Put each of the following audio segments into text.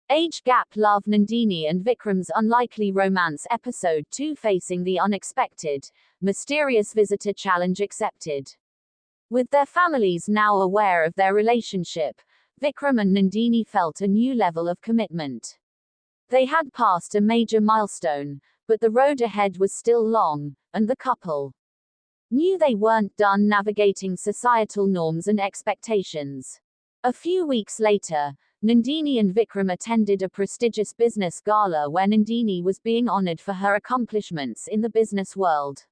Age gap love Nandini and Vikram's unlikely romance Episode 2 facing the unexpected, mysterious visitor challenge accepted. With their families now aware of their relationship, Vikram and Nandini felt a new level of commitment. They had passed a major milestone, but the road ahead was still long, and the couple knew they weren't done navigating societal norms and expectations. A few weeks later, Nandini and Vikram attended a prestigious business gala where Nandini was being honored for her accomplishments in the business world.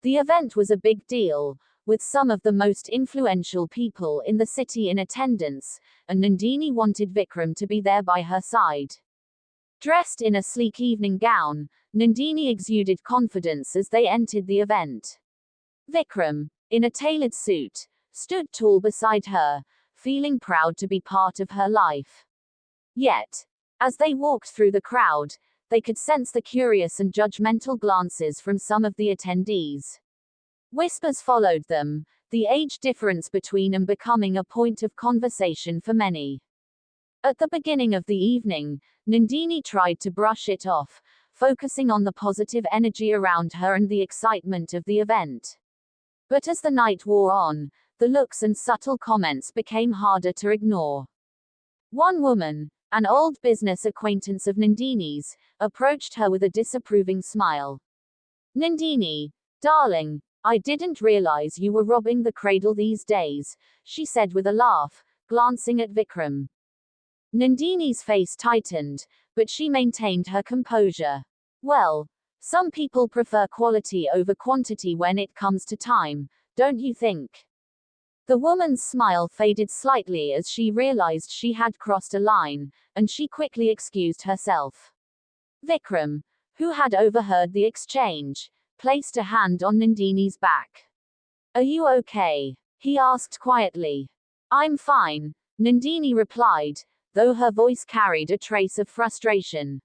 The event was a big deal, with some of the most influential people in the city in attendance, and Nandini wanted Vikram to be there by her side. Dressed in a sleek evening gown, Nandini exuded confidence as they entered the event. Vikram, in a tailored suit, stood tall beside her, feeling proud to be part of her life. Yet, as they walked through the crowd, they could sense the curious and judgmental glances from some of the attendees. Whispers followed them, the age difference between them becoming a point of conversation for many. At the beginning of the evening, Nandini tried to brush it off, focusing on the positive energy around her and the excitement of the event. But as the night wore on, the looks and subtle comments became harder to ignore. One woman, an old business acquaintance of Nandini's, approached her with a disapproving smile. "Nandini, darling, I didn't realize you were robbing the cradle these days," she said with a laugh, glancing at Vikram. Nandini's face tightened, but she maintained her composure. "Well, some people prefer quality over quantity when it comes to time, don't you think?" The woman's smile faded slightly as she realized she had crossed a line, and she quickly excused herself. Vikram, who had overheard the exchange, placed a hand on Nandini's back. "Are you okay?" he asked quietly. "I'm fine," Nandini replied, though her voice carried a trace of frustration.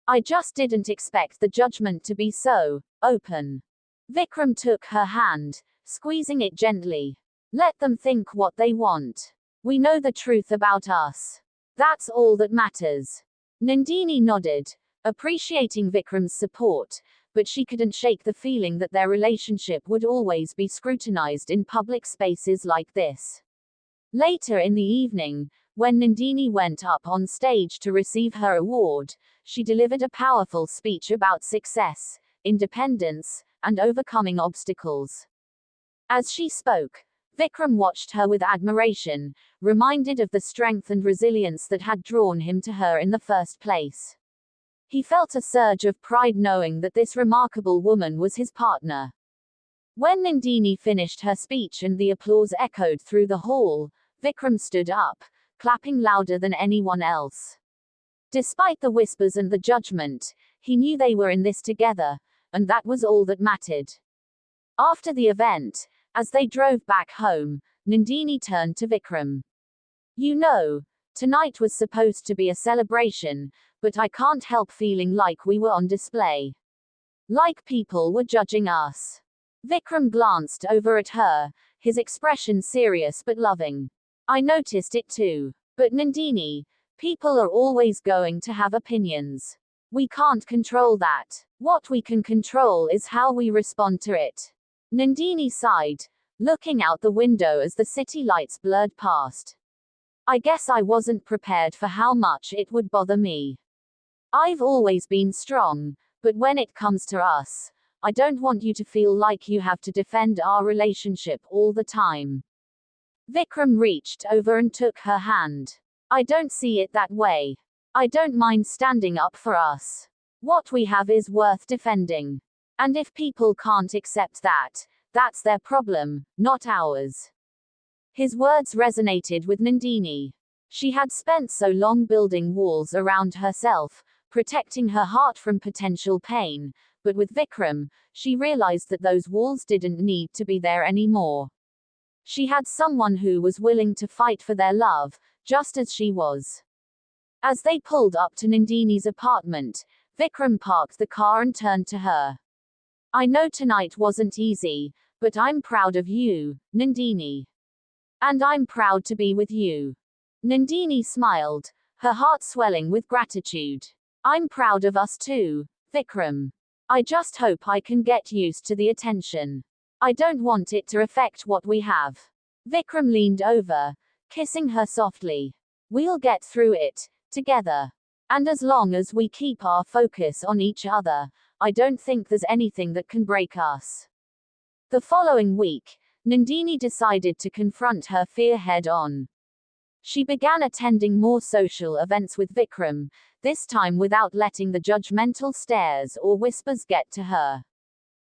"I just didn't expect the judgment to be so open." Vikram took her hand, squeezing it gently. "Let them think what they want. We know the truth about us. That's all that matters." Nandini nodded, appreciating Vikram's support, but she couldn't shake the feeling that their relationship would always be scrutinized in public spaces like this. Later in the evening, when Nandini went up on stage to receive her award, she delivered a powerful speech about success, independence, and overcoming obstacles. As she spoke, Vikram watched her with admiration, reminded of the strength and resilience that had drawn him to her in the first place. He felt a surge of pride knowing that this remarkable woman was his partner. When Nandini finished her speech and the applause echoed through the hall, Vikram stood up, clapping louder than anyone else. Despite the whispers and the judgment, he knew they were in this together, and that was all that mattered. After the event, as they drove back home, Nandini turned to Vikram. "You know, tonight was supposed to be a celebration, but I can't help feeling like we were on display. Like people were judging us." Vikram glanced over at her, his expression serious but loving. "I noticed it too. But Nandini, people are always going to have opinions. We can't control that. What we can control is how we respond to it." Nandini sighed, looking out the window as the city lights blurred past. "I guess I wasn't prepared for how much it would bother me. I've always been strong, but when it comes to us, I don't want you to feel like you have to defend our relationship all the time." Vikram reached over and took her hand. "I don't see it that way. I don't mind standing up for us. What we have is worth defending. And if people can't accept that, that's their problem, not ours." His words resonated with Nandini. She had spent so long building walls around herself, protecting her heart from potential pain, but with Vikram, she realized that those walls didn't need to be there anymore. She had someone who was willing to fight for their love, just as she was. As they pulled up to Nandini's apartment, Vikram parked the car and turned to her. "I know tonight wasn't easy, but I'm proud of you, Nandini. And I'm proud to be with you." Nandini smiled, her heart swelling with gratitude. I'm proud of us too, Vikram. I just hope I can get used to the attention. I don't want it to affect what we have. Vikram leaned over, kissing her softly. We'll get through it, together. And as long as we keep our focus on each other, I don't think there's anything that can break us. The following week, Nandini decided to confront her fear head-on. She began attending more social events with Vikram, this time without letting the judgmental stares or whispers get to her.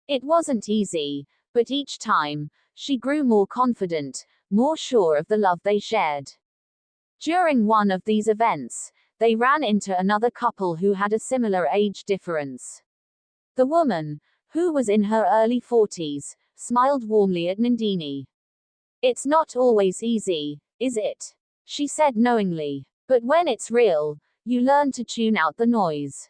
It wasn't easy, but each time, she grew more confident, more sure of the love they shared. During one of these events, they ran into another couple who had a similar age difference. The woman, who was in her early 40s, smiled warmly at Nandini. It's not always easy, is it? She said knowingly. But when it's real, you learn to tune out the noise.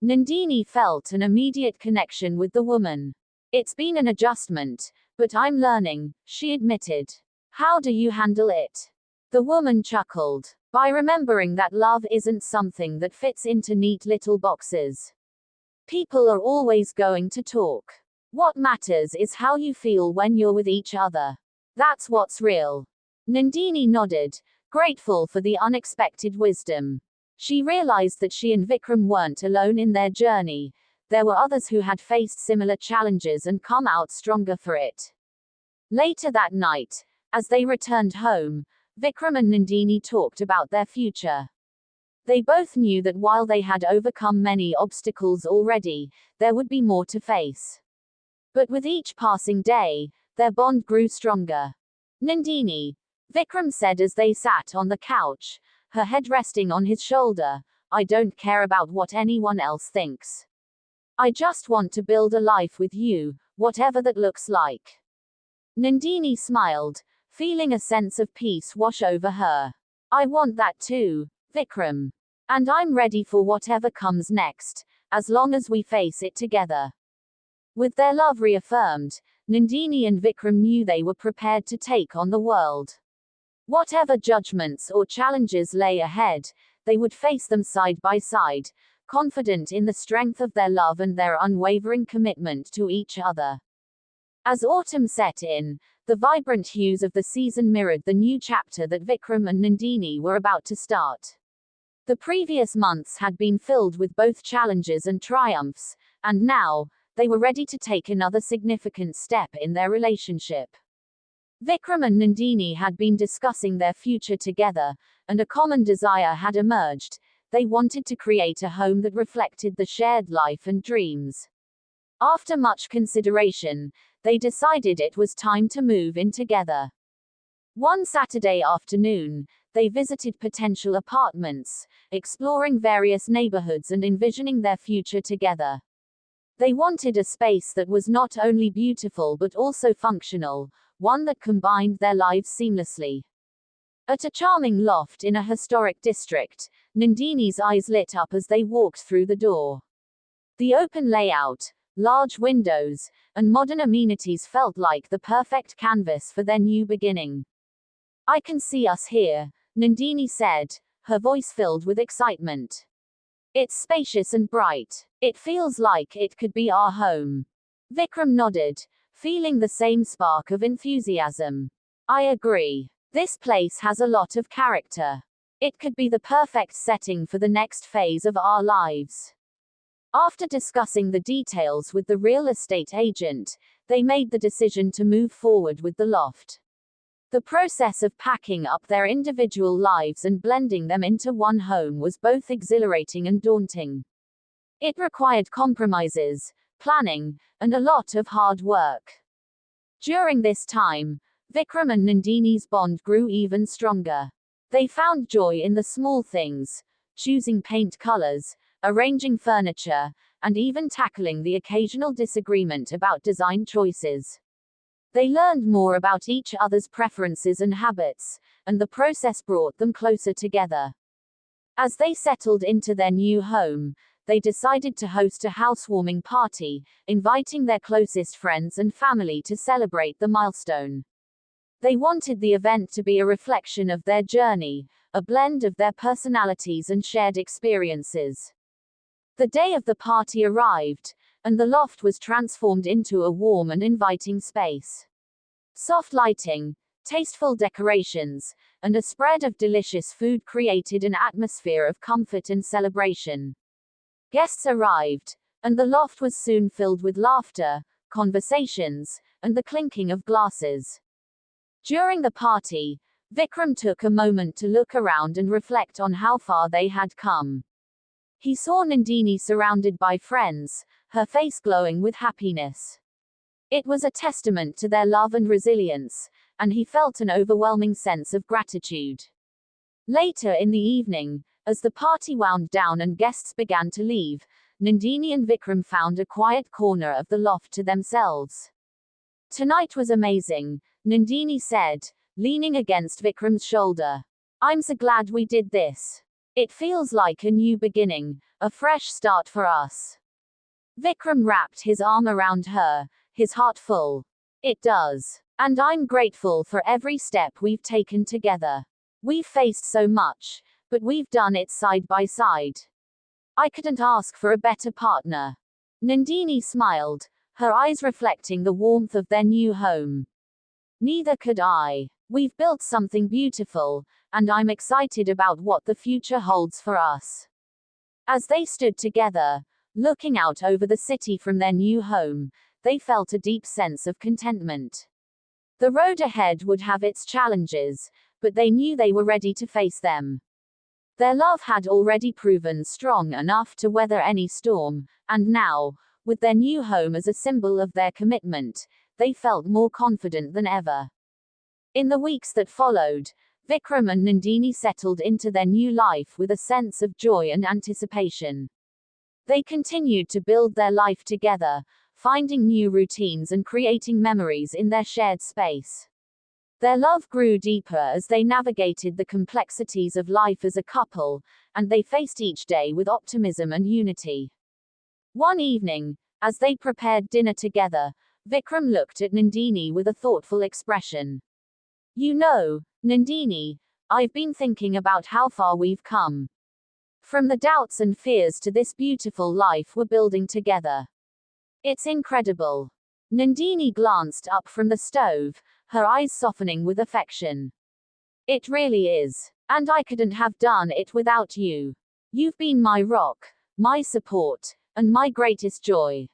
Nandini felt an immediate connection with the woman. It's been an adjustment, but I'm learning, she admitted. How do you handle it? The woman chuckled. By remembering that love isn't something that fits into neat little boxes. People are always going to talk. What matters is how you feel when you're with each other. That's what's real. Nandini nodded, grateful for the unexpected wisdom. She realized that she and Vikram weren't alone in their journey. There were others who had faced similar challenges and come out stronger for it. Later that night, as they returned home, Vikram and Nandini talked about their future. They both knew that while they had overcome many obstacles already, there would be more to face. But with each passing day, their bond grew stronger. Nandini, Vikram said as they sat on the couch, her head resting on his shoulder, I don't care about what anyone else thinks. I just want to build a life with you, whatever that looks like. Nandini smiled, feeling a sense of peace wash over her. I want that too, Vikram. And I'm ready for whatever comes next, as long as we face it together. With their love reaffirmed, Nandini and Vikram knew they were prepared to take on the world. Whatever judgments or challenges lay ahead, they would face them side by side, confident in the strength of their love and their unwavering commitment to each other. As autumn set in, the vibrant hues of the season mirrored the new chapter that Vikram and Nandini were about to start. The previous months had been filled with both challenges and triumphs, and now, they were ready to take another significant step in their relationship. Vikram and Nandini had been discussing their future together, and a common desire had emerged. They wanted to create a home that reflected the shared life and dreams. After much consideration, they decided it was time to move in together. One Saturday afternoon, they visited potential apartments, exploring various neighborhoods and envisioning their future together. They wanted a space that was not only beautiful but also functional, one that combined their lives seamlessly. At a charming loft in a historic district, Nandini's eyes lit up as they walked through the door. The open layout, large windows, and modern amenities felt like the perfect canvas for their new beginning. I can see us here, Nandini said, her voice filled with excitement. It's spacious and bright. It feels like it could be our home. Vikram nodded, feeling the same spark of enthusiasm. I agree. This place has a lot of character. It could be the perfect setting for the next phase of our lives. After discussing the details with the real estate agent, they made the decision to move forward with the loft. The process of packing up their individual lives and blending them into one home was both exhilarating and daunting. It required compromises, planning, and a lot of hard work. During this time, Vikram and Nandini's bond grew even stronger. They found joy in the small things, choosing paint colors, arranging furniture, and even tackling the occasional disagreement about design choices. They learned more about each other's preferences and habits, and the process brought them closer together. As they settled into their new home, they decided to host a housewarming party, inviting their closest friends and family to celebrate the milestone. They wanted the event to be a reflection of their journey, a blend of their personalities and shared experiences. The day of the party arrived, and the loft was transformed into a warm and inviting space. Soft lighting, tasteful decorations, and a spread of delicious food created an atmosphere of comfort and celebration. Guests arrived, and the loft was soon filled with laughter, conversations, and the clinking of glasses. During the party, Vikram took a moment to look around and reflect on how far they had come. He saw Nandini surrounded by friends, her face glowing with happiness. It was a testament to their love and resilience, and he felt an overwhelming sense of gratitude. Later in the evening, as the party wound down and guests began to leave, Nandini and Vikram found a quiet corner of the loft to themselves. "Tonight was amazing," Nandini said, leaning against Vikram's shoulder. "I'm so glad we did this. It feels like a new beginning, a fresh start for us." Vikram wrapped his arm around her, his heart full. "It does. And I'm grateful for every step we've taken together. We've faced so much, but we've done it side by side. I couldn't ask for a better partner." Nandini smiled, her eyes reflecting the warmth of their new home. "Neither could I. We've built something beautiful, and I'm excited about what the future holds for us." As they stood together, looking out over the city from their new home, they felt a deep sense of contentment. The road ahead would have its challenges, but they knew they were ready to face them. Their love had already proven strong enough to weather any storm, and now, with their new home as a symbol of their commitment, they felt more confident than ever. In the weeks that followed, Vikram and Nandini settled into their new life with a sense of joy and anticipation. They continued to build their life together, finding new routines and creating memories in their shared space. Their love grew deeper as they navigated the complexities of life as a couple, and they faced each day with optimism and unity. One evening, as they prepared dinner together, Vikram looked at Nandini with a thoughtful expression. "You know, Nandini, I've been thinking about how far we've come. From the doubts and fears to this beautiful life we're building together. It's incredible." Nandini glanced up from the stove, her eyes softening with affection. "It really is. And I couldn't have done it without you. You've been my rock, my support, and my greatest joy."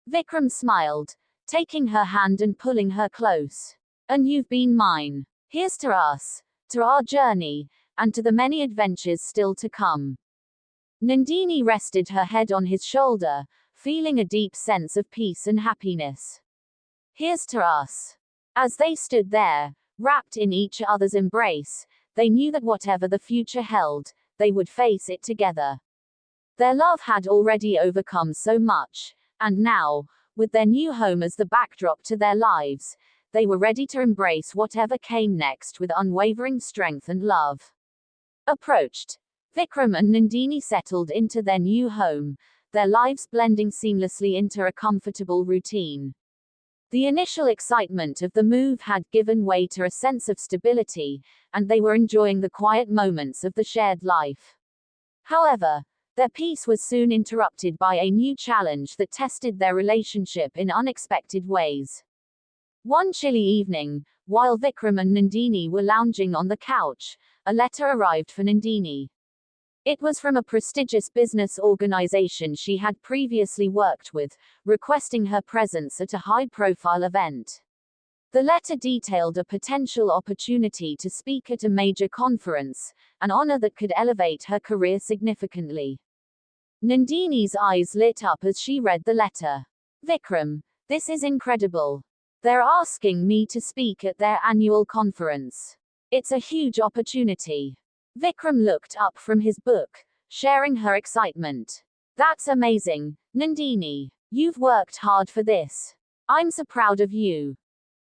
Vikram smiled, taking her hand and pulling her close. "And you've been mine. Here's to us, to our journey, and to the many adventures still to come." Nandini rested her head on his shoulder, feeling a deep sense of peace and happiness. "Here's to us." As they stood there, wrapped in each other's embrace, they knew that whatever the future held, they would face it together. Their love had already overcome so much, and now, with their new home as the backdrop to their lives, they were ready to embrace whatever came next with unwavering strength and love. Approached, Vikram and Nandini settled into their new home, their lives blending seamlessly into a comfortable routine. The initial excitement of the move had given way to a sense of stability, and they were enjoying the quiet moments of the shared life. However, their peace was soon interrupted by a new challenge that tested their relationship in unexpected ways. One chilly evening, while Vikram and Nandini were lounging on the couch, a letter arrived for Nandini. It was from a prestigious business organization she had previously worked with, requesting her presence at a high-profile event. The letter detailed a potential opportunity to speak at a major conference, an honor that could elevate her career significantly. Nandini's eyes lit up as she read the letter. "Vikram, this is incredible. They're asking me to speak at their annual conference. It's a huge opportunity." Vikram looked up from his book, sharing her excitement. "That's amazing, Nandini. You've worked hard for this. I'm so proud of you."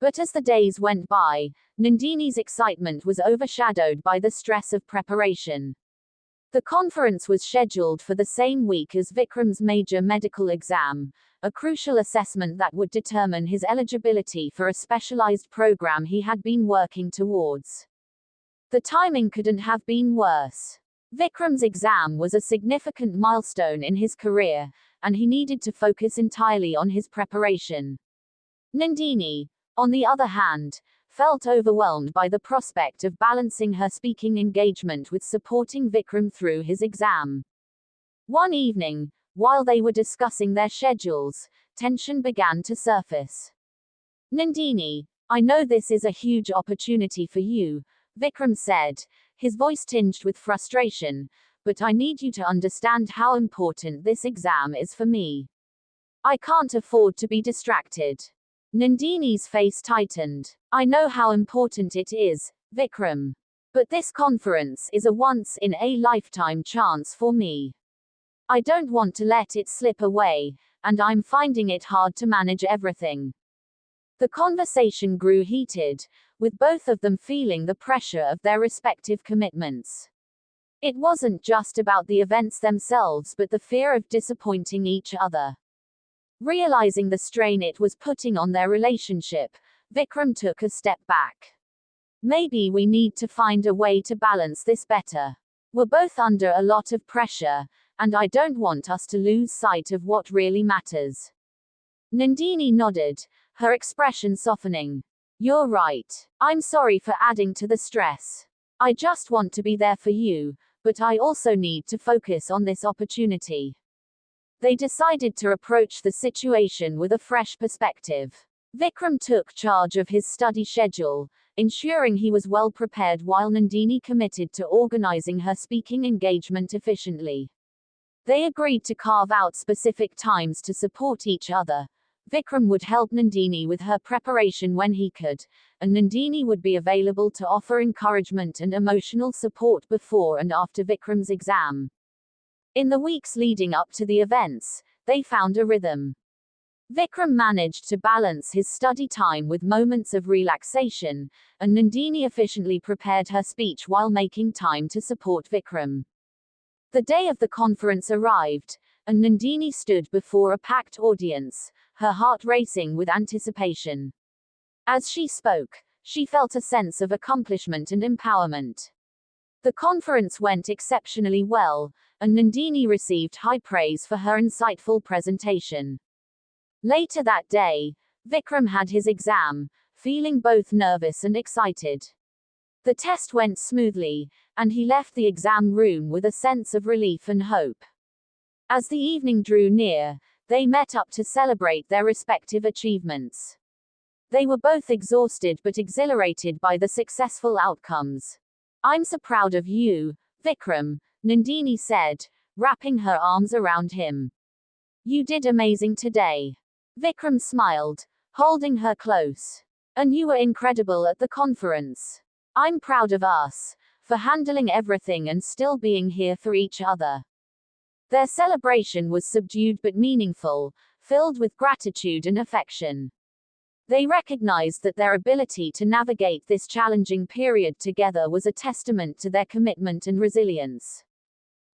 But as the days went by, Nandini's excitement was overshadowed by the stress of preparation. The conference was scheduled for the same week as Vikram's major medical exam, a crucial assessment that would determine his eligibility for a specialized program he had been working towards. The timing couldn't have been worse. Vikram's exam was a significant milestone in his career, and he needed to focus entirely on his preparation. Nandini, on the other hand, felt overwhelmed by the prospect of balancing her speaking engagement with supporting Vikram through his exam. One evening, while they were discussing their schedules, tension began to surface. "Nandini, I know this is a huge opportunity for you," Vikram said, his voice tinged with frustration, "but I need you to understand how important this exam is for me. I can't afford to be distracted." Nandini's face tightened. "I know how important it is, Vikram. But this conference is a once-in-a-lifetime chance for me. I don't want to let it slip away, and I'm finding it hard to manage everything." The conversation grew heated, with both of them feeling the pressure of their respective commitments. It wasn't just about the events themselves but the fear of disappointing each other. Realizing the strain it was putting on their relationship, Vikram took a step back. "Maybe we need to find a way to balance this better. We're both under a lot of pressure, and I don't want us to lose sight of what really matters." Nandini nodded, her expression softening. "You're right. I'm sorry for adding to the stress. I just want to be there for you, but I also need to focus on this opportunity." They decided to approach the situation with a fresh perspective. Vikram took charge of his study schedule, ensuring he was well prepared while Nandini committed to organizing her speaking engagement efficiently. They agreed to carve out specific times to support each other. Vikram would help Nandini with her preparation when he could, and Nandini would be available to offer encouragement and emotional support before and after Vikram's exam. In the weeks leading up to the events, they found a rhythm. Vikram managed to balance his study time with moments of relaxation, and Nandini efficiently prepared her speech while making time to support Vikram. The day of the conference arrived, and Nandini stood before a packed audience, her heart racing with anticipation. As she spoke, she felt a sense of accomplishment and empowerment. The conference went exceptionally well, and Nandini received high praise for her insightful presentation. Later that day, Vikram had his exam, feeling both nervous and excited. The test went smoothly, and he left the exam room with a sense of relief and hope. As the evening drew near, they met up to celebrate their respective achievements. They were both exhausted but exhilarated by the successful outcomes. "I'm so proud of you, Vikram," Nandini said, wrapping her arms around him. "You did amazing today." Vikram smiled, holding her close. "And you were incredible at the conference. I'm proud of us, for handling everything and still being here for each other." Their celebration was subdued but meaningful, filled with gratitude and affection. They recognized that their ability to navigate this challenging period together was a testament to their commitment and resilience.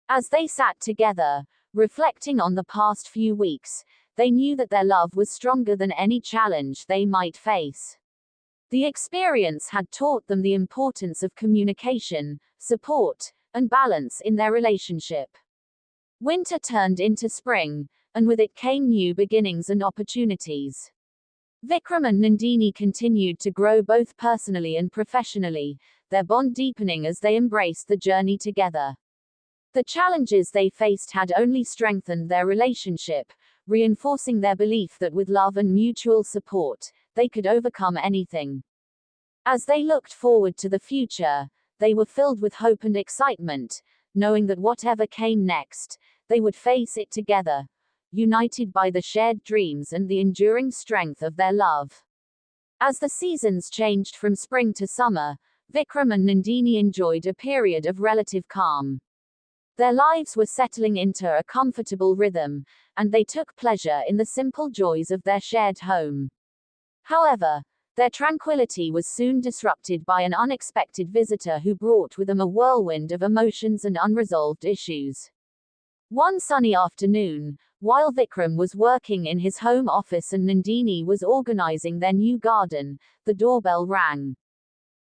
As they sat together, reflecting on the past few weeks, they knew that their love was stronger than any challenge they might face. The experience had taught them the importance of communication, support, and balance in their relationship. Winter turned into spring, and with it came new beginnings and opportunities. Vikram and Nandini continued to grow both personally and professionally, their bond deepening as they embraced the journey together. The challenges they faced had only strengthened their relationship, reinforcing their belief that with love and mutual support, they could overcome anything. As they looked forward to the future, they were filled with hope and excitement, knowing that whatever came next, they would face it together, united by the shared dreams and the enduring strength of their love. As the seasons changed from spring to summer, Vikram and Nandini enjoyed a period of relative calm. Their lives were settling into a comfortable rhythm, and they took pleasure in the simple joys of their shared home. However, Their tranquility was soon disrupted by an unexpected visitor who brought with him a whirlwind of emotions and unresolved issues. One sunny afternoon, while Vikram was working in his home office and Nandini was organizing their new garden, the doorbell rang.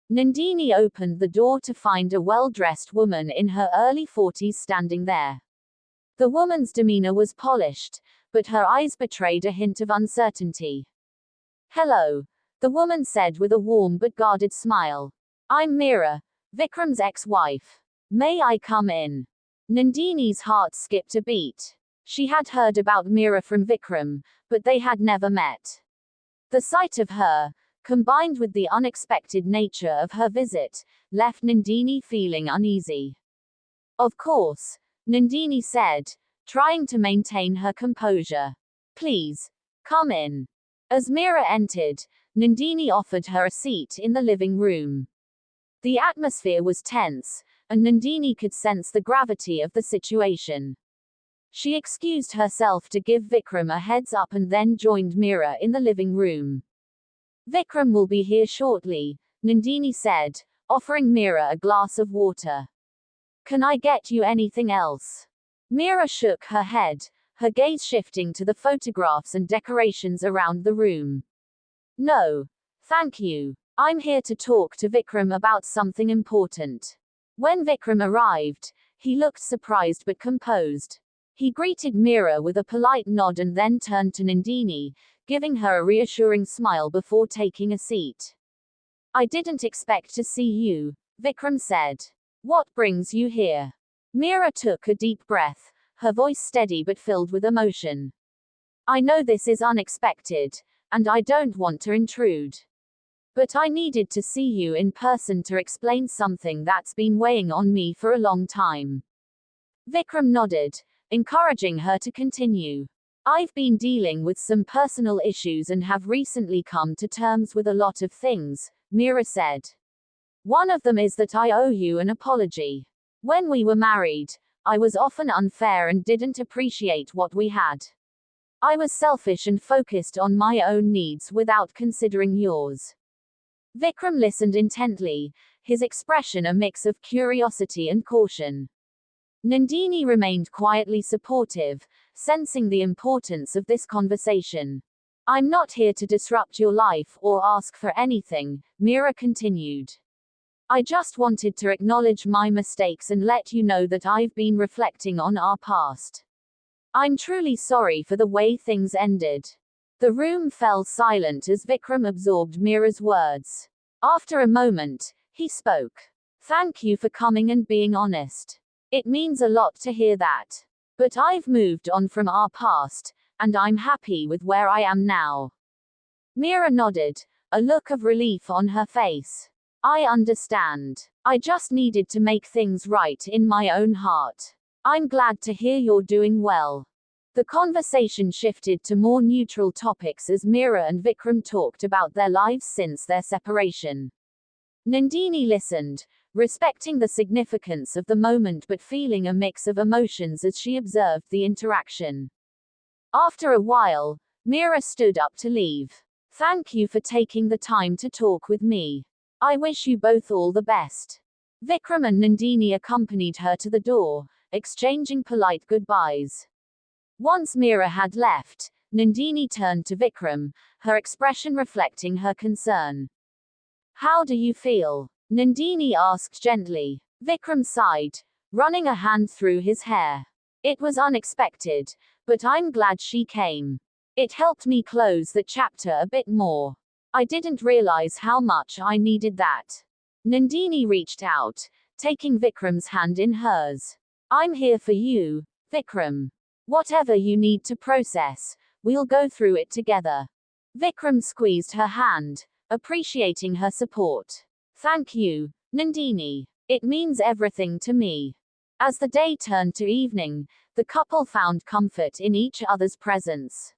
Nandini opened the door to find a well-dressed woman in her early 40s standing there. The woman's demeanor was polished, but her eyes betrayed a hint of uncertainty. "Hello," the woman said with a warm but guarded smile. "I'm Meera, Vikram's ex-wife. May I come in?" Nandini's heart skipped a beat. She had heard about Meera from Vikram, but they had never met. The sight of her, combined with the unexpected nature of her visit, left Nandini feeling uneasy. "Of course," Nandini said, trying to maintain her composure. "Please, come in." As Meera entered, Nandini offered her a seat in the living room. The atmosphere was tense, and Nandini could sense the gravity of the situation. She excused herself to give Vikram a heads up and then joined Meera in the living room. "Vikram will be here shortly," Nandini said, offering Meera a glass of water. "Can I get you anything else?" Meera shook her head, her gaze shifting to the photographs and decorations around the room. "No, thank you. I'm here to talk to Vikram about something important." When Vikram arrived, he looked surprised but composed. He greeted Meera with a polite nod and then turned to Nandini, giving her a reassuring smile before taking a seat. "I didn't expect to see you," Vikram said. "What brings you here?" Meera took a deep breath, her voice steady but filled with emotion. "I know this is unexpected, and I don't want to intrude. But I needed to see you in person to explain something that's been weighing on me for a long time." Vikram nodded, encouraging her to continue. "I've been dealing with some personal issues and have recently come to terms with a lot of things," Meera said. "One of them is that I owe you an apology. When we were married, I was often unfair and didn't appreciate what we had. I was selfish and focused on my own needs without considering yours." Vikram listened intently, his expression a mix of curiosity and caution. Nandini remained quietly supportive, sensing the importance of this conversation. "I'm not here to disrupt your life or ask for anything," Meera continued. "I just wanted to acknowledge my mistakes and let you know that I've been reflecting on our past. I'm truly sorry for the way things ended." The room fell silent as Vikram absorbed Meera's words. After a moment, he spoke. "Thank you for coming and being honest. It means a lot to hear that. But I've moved on from our past, and I'm happy with where I am now." Meera nodded, a look of relief on her face. "I understand. I just needed to make things right in my own heart. I'm glad to hear you're doing well." The conversation shifted to more neutral topics as Meera and Vikram talked about their lives since their separation. Nandini listened, respecting the significance of the moment but feeling a mix of emotions as she observed the interaction. After a while, Meera stood up to leave. "Thank you for taking the time to talk with me. I wish you both all the best." Vikram and Nandini accompanied her to the door, exchanging polite goodbyes. Once Meera had left, Nandini turned to Vikram, her expression reflecting her concern. "How do you feel?" Nandini asked gently. Vikram sighed, running a hand through his hair. "It was unexpected, but I'm glad she came. It helped me close the chapter a bit more. I didn't realize how much I needed that." Nandini reached out, taking Vikram's hand in hers. "I'm here for you, Vikram. Whatever you need to process, we'll go through it together." Vikram squeezed her hand, appreciating her support. "Thank you, Nandini. It means everything to me." As the day turned to evening, the couple found comfort in each other's presence.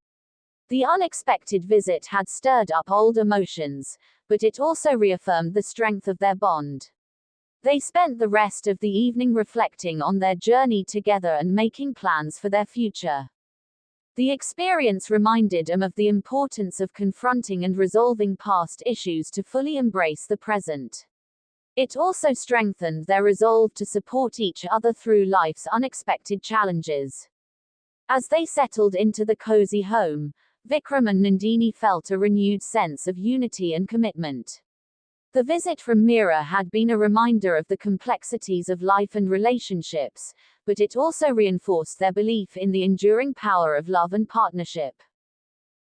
The unexpected visit had stirred up old emotions, but it also reaffirmed the strength of their bond. They spent the rest of the evening reflecting on their journey together and making plans for their future. The experience reminded him of the importance of confronting and resolving past issues to fully embrace the present. It also strengthened their resolve to support each other through life's unexpected challenges. As they settled into the cozy home, Vikram and Nandini felt a renewed sense of unity and commitment. The visit from Meera had been a reminder of the complexities of life and relationships, but it also reinforced their belief in the enduring power of love and partnership.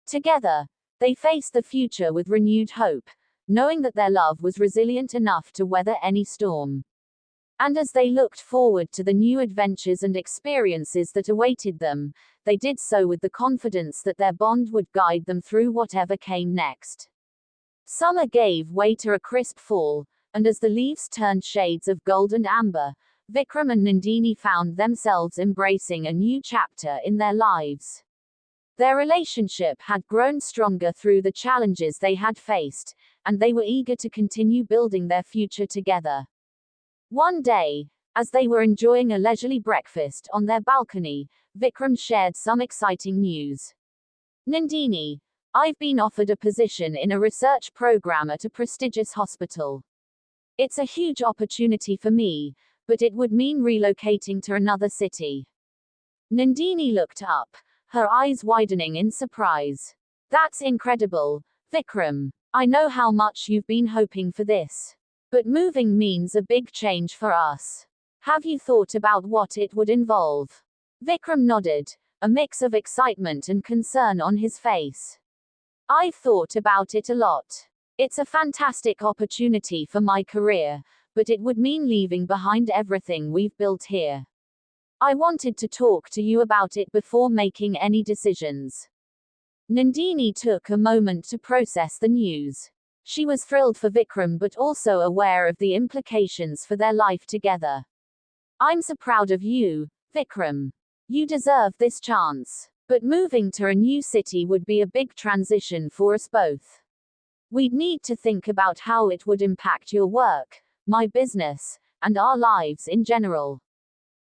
Together, they faced the future with renewed hope, knowing that their love was resilient enough to weather any storm. And as they looked forward to the new adventures and experiences that awaited them, they did so with the confidence that their bond would guide them through whatever came next. Summer gave way to a crisp fall, and as the leaves turned shades of gold and amber, Vikram and Nandini found themselves embracing a new chapter in their lives. Their relationship had grown stronger through the challenges they had faced, and they were eager to continue building their future together. One day, as they were enjoying a leisurely breakfast on their balcony, Vikram shared some exciting news. Nandini, I've been offered a position in a research program at a prestigious hospital. It's a huge opportunity for me, but it would mean relocating to another city. Nandini looked up, her eyes widening in surprise. That's incredible, Vikram. I know how much you've been hoping for this. But moving means a big change for us. Have you thought about what it would involve? Vikram nodded, a mix of excitement and concern on his face. I've thought about it a lot. It's a fantastic opportunity for my career, but it would mean leaving behind everything we've built here. I wanted to talk to you about it before making any decisions. Nandini took a moment to process the news. She was thrilled for Vikram but also aware of the implications for their life together. I'm so proud of you, Vikram. You deserve this chance. But moving to a new city would be a big transition for us both. We'd need to think about how it would impact your work, my business, and our lives in general.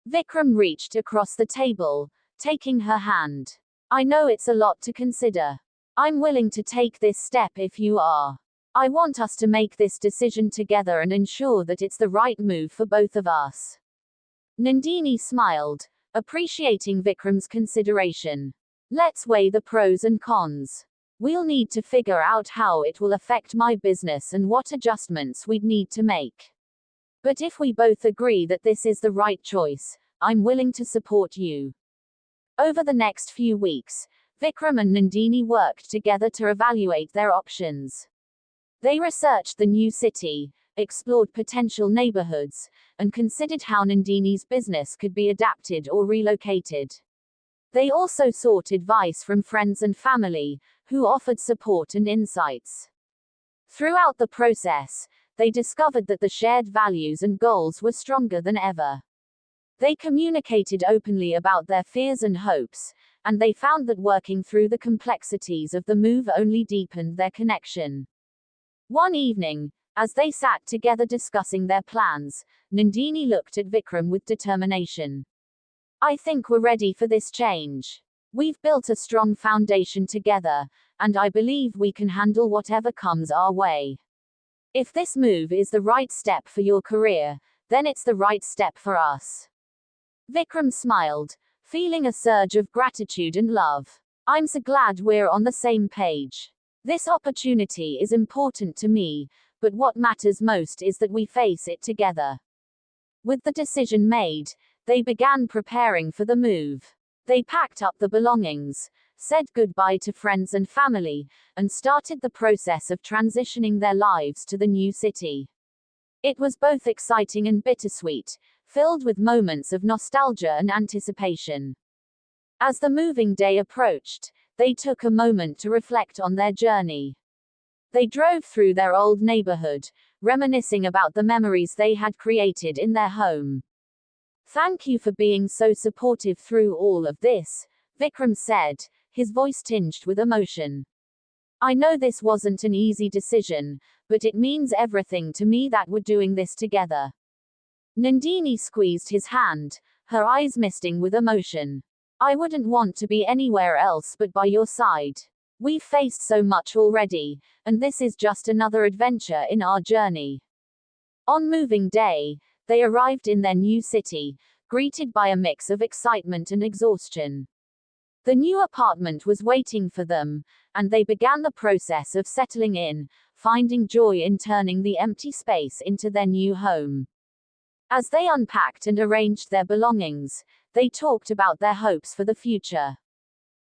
Vikram reached across the table, taking her hand. I know it's a lot to consider. I'm willing to take this step if you are. I want us to make this decision together and ensure that it's the right move for both of us. Nandini smiled, appreciating Vikram's consideration. Let's weigh the pros and cons. We'll need to figure out how it will affect my business and what adjustments we'd need to make. But if we both agree that this is the right choice, I'm willing to support you. Over the next few weeks, Vikram and Nandini worked together to evaluate their options. They researched the new city, explored potential neighborhoods, and considered how Nandini's business could be adapted or relocated. They also sought advice from friends and family, who offered support and insights. Throughout the process, they discovered that the shared values and goals were stronger than ever. They communicated openly about their fears and hopes, and they found that working through the complexities of the move only deepened their connection. One evening, as they sat together discussing their plans, Nandini looked at Vikram with determination. I think we're ready for this change. We've built a strong foundation together, and I believe we can handle whatever comes our way. If this move is the right step for your career, then it's the right step for us. Vikram smiled, feeling a surge of gratitude and love. I'm so glad we're on the same page. This opportunity is important to me, but what matters most is that we face it together. With the decision made, they began preparing for the move. They packed up the belongings, said goodbye to friends and family, and started the process of transitioning their lives to the new city. It was both exciting and bittersweet, filled with moments of nostalgia and anticipation. As the moving day approached, they took a moment to reflect on their journey. They drove through their old neighborhood, reminiscing about the memories they had created in their home. Thank you for being so supportive through all of this, Vikram said, his voice tinged with emotion. I know this wasn't an easy decision, but it means everything to me that we're doing this together. Nandini squeezed his hand, her eyes misting with emotion. I wouldn't want to be anywhere else but by your side. We've faced so much already, and this is just another adventure in our journey. On moving day, they arrived in their new city, greeted by a mix of excitement and exhaustion. The new apartment was waiting for them, and they began the process of settling in, finding joy in turning the empty space into their new home. As they unpacked and arranged their belongings, they talked about their hopes for the future.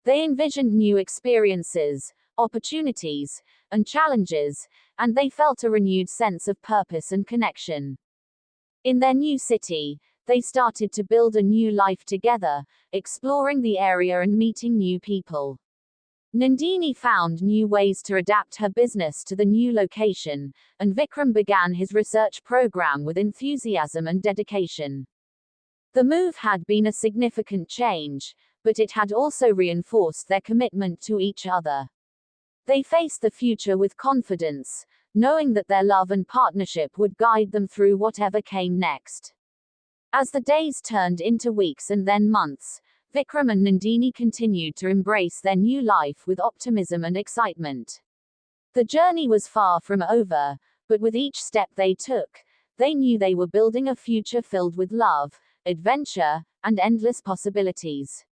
They envisioned new experiences, opportunities, and challenges, and they felt a renewed sense of purpose and connection. In their new city, they started to build a new life together, exploring the area and meeting new people. Nandini found new ways to adapt her business to the new location, and Vikram began his research program with enthusiasm and dedication. The move had been a significant change, but it had also reinforced their commitment to each other. They faced the future with confidence, knowing that their love and partnership would guide them through whatever came next. As the days turned into weeks and then months, Vikram and Nandini continued to embrace their new life with optimism and excitement. The journey was far from over, but with each step they took, they knew they were building a future filled with love, adventure, and endless possibilities.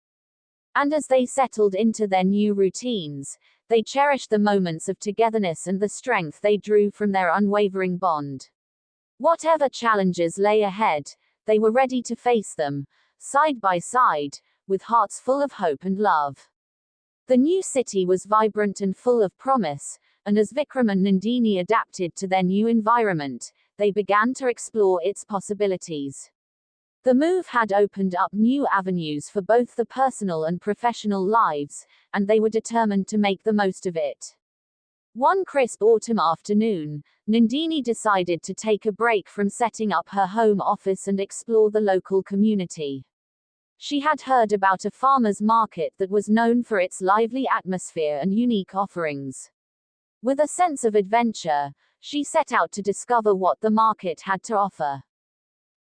And as they settled into their new routines, they cherished the moments of togetherness and the strength they drew from their unwavering bond. Whatever challenges lay ahead, they were ready to face them, side by side, with hearts full of hope and love. The new city was vibrant and full of promise, and as Vikram and Nandini adapted to their new environment, they began to explore its possibilities. The move had opened up new avenues for both the personal and professional lives, and they were determined to make the most of it. One crisp autumn afternoon, Nandini decided to take a break from setting up her home office and explore the local community. She had heard about a farmer's market that was known for its lively atmosphere and unique offerings. With a sense of adventure, she set out to discover what the market had to offer.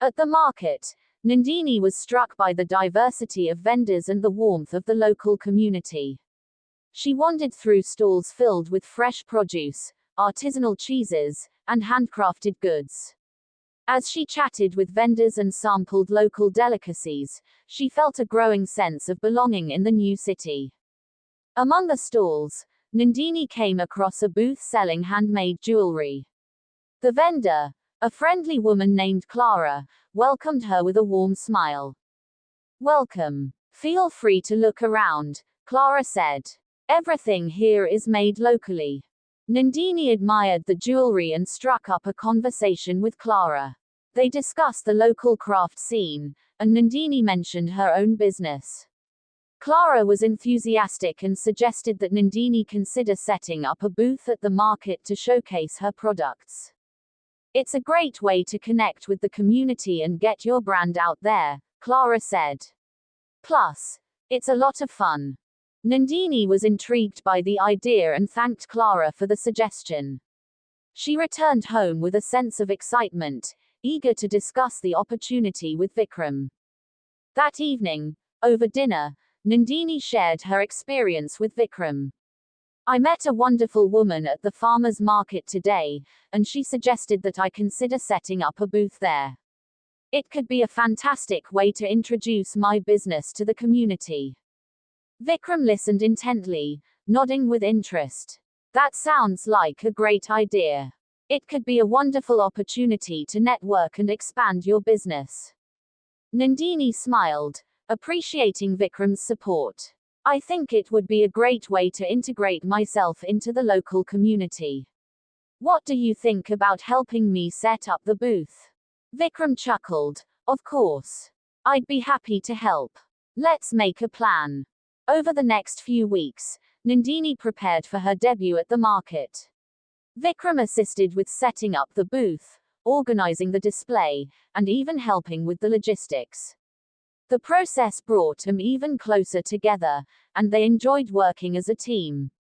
At the market, Nandini was struck by the diversity of vendors and the warmth of the local community. She wandered through stalls filled with fresh produce, artisanal cheeses, and handcrafted goods. As she chatted with vendors and sampled local delicacies, she felt a growing sense of belonging in the new city. Among the stalls, Nandini came across a booth selling handmade jewelry. The vendor, a friendly woman named Clara, welcomed her with a warm smile. "Welcome. Feel free to look around," Clara said. "Everything here is made locally." Nandini admired the jewelry and struck up a conversation with Clara. They discussed the local craft scene, and Nandini mentioned her own business. Clara was enthusiastic and suggested that Nandini consider setting up a booth at the market to showcase her products. "It's a great way to connect with the community and get your brand out there," Clara said. "Plus, it's a lot of fun." Nandini was intrigued by the idea and thanked Clara for the suggestion. She returned home with a sense of excitement, eager to discuss the opportunity with Vikram. That evening, over dinner, Nandini shared her experience with Vikram. "I met a wonderful woman at the farmer's market today, and she suggested that I consider setting up a booth there. It could be a fantastic way to introduce my business to the community." Vikram listened intently, nodding with interest. "That sounds like a great idea. It could be a wonderful opportunity to network and expand your business." Nandini smiled, appreciating Vikram's support. "I think it would be a great way to integrate myself into the local community. What do you think about helping me set up the booth?" Vikram chuckled. "Of course. I'd be happy to help. Let's make a plan." Over the next few weeks, Nandini prepared for her debut at the market. Vikram assisted with setting up the booth, organizing the display, and even helping with the logistics. The process brought them even closer together, and they enjoyed working as a team.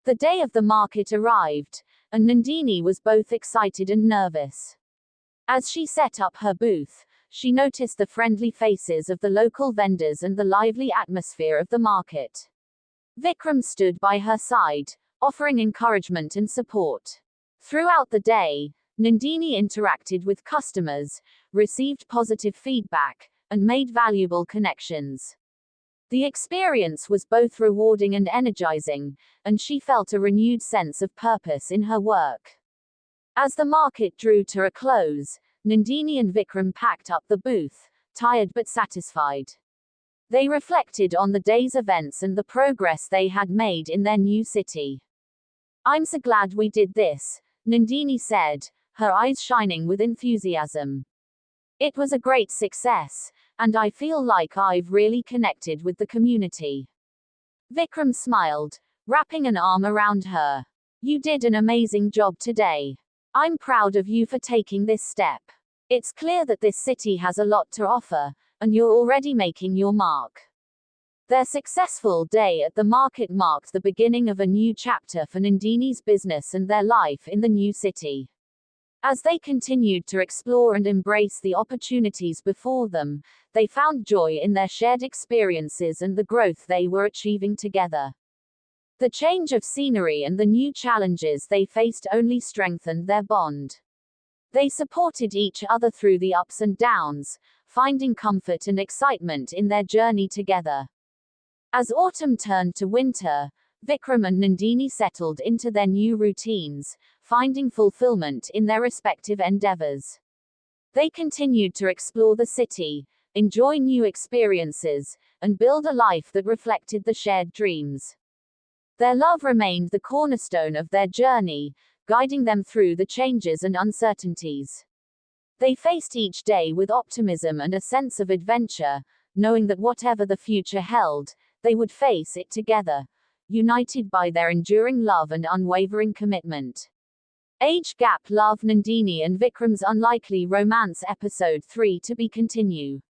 The day of the market arrived, and Nandini was both excited and nervous. As she set up her booth, she noticed the friendly faces of the local vendors and the lively atmosphere of the market. Vikram stood by her side, offering encouragement and support. Throughout the day, Nandini interacted with customers, received positive feedback, and made valuable connections. The experience was both rewarding and energizing, and she felt a renewed sense of purpose in her work. As the market drew to a close, Nandini and Vikram packed up the booth, tired but satisfied. They reflected on the day's events and the progress they had made in their new city. "I'm so glad we did this," Nandini said, her eyes shining with enthusiasm. "It was a great success, and I feel like I've really connected with the community." Vikram smiled, wrapping an arm around her. "You did an amazing job today. I'm proud of you for taking this step. It's clear that this city has a lot to offer, and you're already making your mark." Their successful day at the market marked the beginning of a new chapter for Nandini's business and their life in the new city. As they continued to explore and embrace the opportunities before them, they found joy in their shared experiences and the growth they were achieving together. The change of scenery and the new challenges they faced only strengthened their bond. They supported each other through the ups and downs, finding comfort and excitement in their journey together. As autumn turned to winter, Vikram and Nandini settled into their new routines, finding fulfillment in their respective endeavors. They continued to explore the city, enjoy new experiences, and build a life that reflected the shared dreams. Their love remained the cornerstone of their journey, guiding them through the changes and uncertainties. They faced each day with optimism and a sense of adventure, knowing that whatever the future held, they would face it together, united by their enduring love and unwavering commitment. Age Gap: Love, Nandini and Vikram's Unlikely Romance, Episode 3 to be continued.